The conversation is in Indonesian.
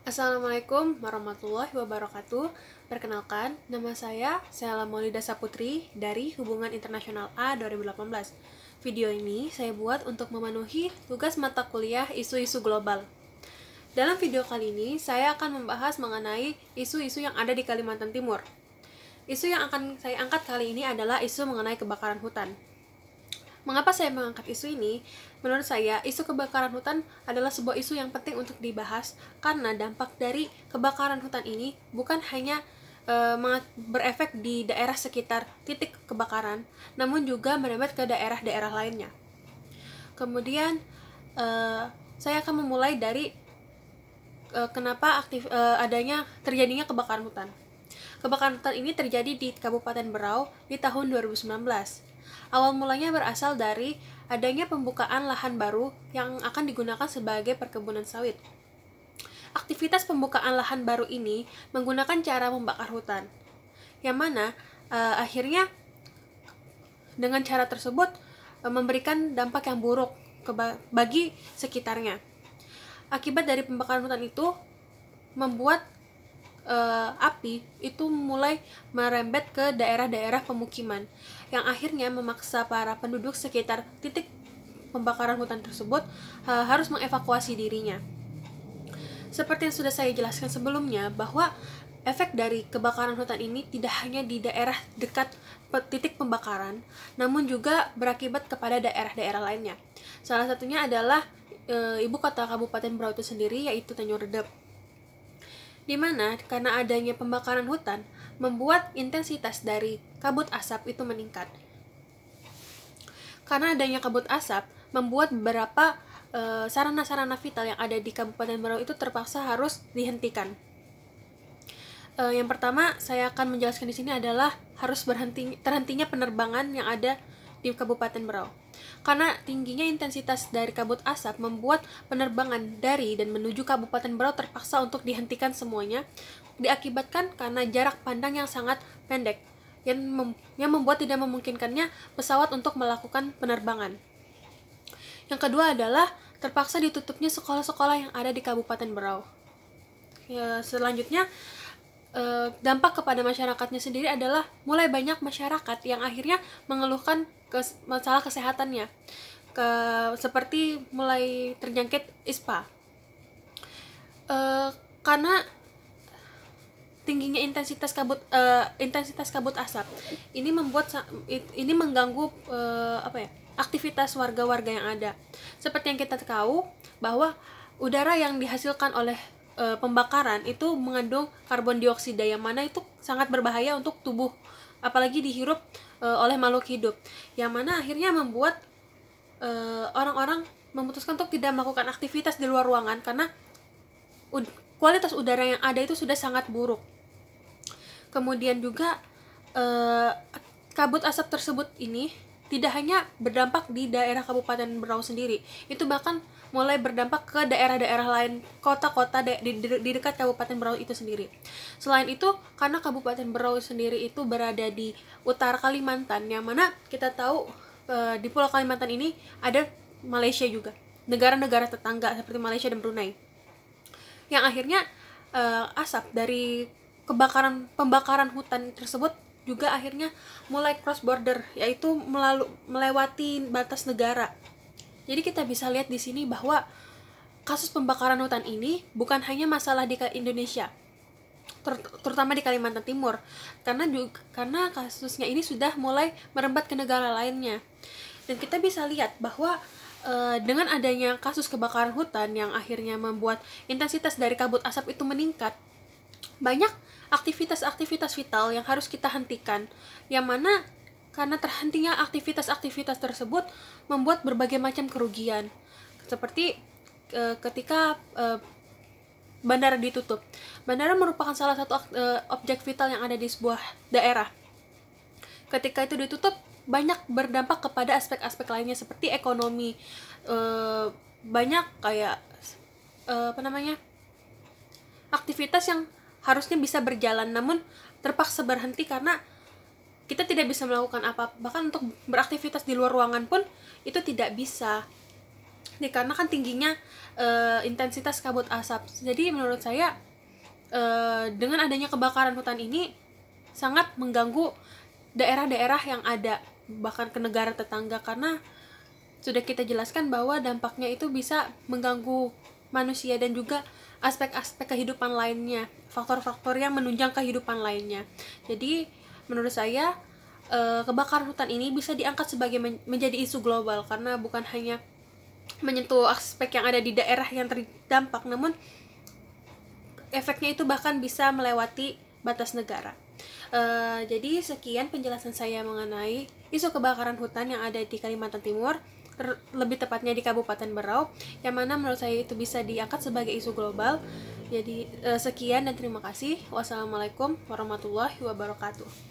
Assalamualaikum warahmatullahi wabarakatuh. Perkenalkan, nama saya Sela Maulida Saputri dari Hubungan Internasional A 2018. Video ini saya buat untuk memenuhi tugas mata kuliah isu-isu global. Dalam video kali ini, saya akan membahas mengenai isu-isu yang ada di Kalimantan Timur. Isu yang akan saya angkat kali ini adalah isu mengenai kebakaran hutan. Mengapa saya mengangkat isu ini? Menurut saya, isu kebakaran hutan adalah sebuah isu yang penting untuk dibahas karena dampak dari kebakaran hutan ini bukan hanya berefek di daerah sekitar titik kebakaran, namun juga merembet ke daerah-daerah lainnya. Kemudian, saya akan memulai dari kenapa adanya terjadinya kebakaran hutan. Kebakaran hutan ini terjadi di Kabupaten Berau di tahun 2019. Awal mulanya berasal dari adanya pembukaan lahan baru yang akan digunakan sebagai perkebunan sawit. Aktivitas pembukaan lahan baru ini menggunakan cara membakar hutan, yang mana akhirnya dengan cara tersebut memberikan dampak yang buruk bagi sekitarnya. Akibat dari pembakaran hutan itu membuat api itu mulai merembet ke daerah-daerah pemukiman yang akhirnya memaksa para penduduk sekitar titik pembakaran hutan tersebut harus mengevakuasi dirinya. Seperti yang sudah saya jelaskan sebelumnya, bahwa efek dari kebakaran hutan ini tidak hanya di daerah dekat titik pembakaran, namun juga berakibat kepada daerah-daerah lainnya. Salah satunya adalah ibu kota Kabupaten Berau itu sendiri, yaitu Tanjung Redep, di mana karena adanya pembakaran hutan membuat intensitas dari kabut asap itu meningkat. Karena adanya kabut asap membuat beberapa sarana-sarana vital yang ada di Kabupaten Berau itu terpaksa harus dihentikan. Yang pertama saya akan menjelaskan di sini adalah harus terhentinya penerbangan yang ada di Kabupaten Berau. Karena tingginya intensitas dari kabut asap membuat penerbangan dari dan menuju Kabupaten Berau terpaksa untuk dihentikan semuanya, diakibatkan karena jarak pandang yang sangat pendek yang membuat tidak memungkinkannya pesawat untuk melakukan penerbangan. Yang kedua adalah terpaksa ditutupnya sekolah-sekolah yang ada di Kabupaten Berau. Selanjutnya, dampak kepada masyarakatnya sendiri adalah mulai banyak masyarakat yang akhirnya mengeluhkan masalah kesehatannya, seperti mulai terjangkit ISPA. Karena tingginya intensitas kabut asap ini mengganggu aktivitas warga-warga yang ada. Seperti yang kita tahu bahwa udara yang dihasilkan oleh pembakaran itu mengandung karbon dioksida, yang mana itu sangat berbahaya untuk tubuh, apalagi dihirup oleh makhluk hidup, yang mana akhirnya membuat orang-orang memutuskan untuk tidak melakukan aktivitas di luar ruangan karena kualitas udara yang ada itu sudah sangat buruk. Kemudian juga kabut asap tersebut ini tidak hanya berdampak di daerah Kabupaten Berau sendiri, itu bahkan mulai berdampak ke daerah-daerah lain, kota-kota di dekat Kabupaten Berau itu sendiri. Selain itu, karena Kabupaten Berau sendiri itu berada di utara Kalimantan, yang mana kita tahu di Pulau Kalimantan ini ada Malaysia juga, negara-negara tetangga seperti Malaysia dan Brunei, yang akhirnya asap dari pembakaran hutan tersebut juga akhirnya mulai cross border, yaitu melewati batas negara. Jadi kita bisa lihat di sini bahwa kasus pembakaran hutan ini bukan hanya masalah di Indonesia, terutama di Kalimantan Timur, karena kasusnya ini sudah mulai merembet ke negara lainnya. Dan kita bisa lihat bahwa dengan adanya kasus kebakaran hutan yang akhirnya membuat intensitas dari kabut asap itu meningkat, banyak aktivitas-aktivitas vital yang harus kita hentikan, yang mana karena terhentinya aktivitas-aktivitas tersebut membuat berbagai macam kerugian, seperti ketika bandara ditutup. Bandara merupakan salah satu objek vital yang ada di sebuah daerah. Ketika itu ditutup, banyak berdampak kepada aspek-aspek lainnya seperti ekonomi, banyak kayak aktivitas yang harusnya bisa berjalan namun terpaksa berhenti karena kita tidak bisa melakukan apa, bahkan untuk beraktivitas di luar ruangan pun itu tidak bisa. dikarenakan tingginya intensitas kabut asap. Jadi menurut saya dengan adanya kebakaran hutan ini sangat mengganggu daerah-daerah yang ada, bahkan ke negara tetangga, karena sudah kita jelaskan bahwa dampaknya itu bisa mengganggu manusia dan juga aspek-aspek kehidupan lainnya, faktor-faktor yang menunjang kehidupan lainnya. Jadi menurut saya kebakaran hutan ini bisa diangkat sebagai menjadi isu global, karena bukan hanya menyentuh aspek yang ada di daerah yang terdampak, namun efeknya itu bahkan bisa melewati batas negara. Jadi sekian penjelasan saya mengenai isu kebakaran hutan yang ada di Kalimantan Timur, lebih tepatnya di Kabupaten Berau, yang mana menurut saya itu bisa diangkat sebagai isu global. Jadi sekian dan terima kasih. Wassalamualaikum warahmatullahi wabarakatuh.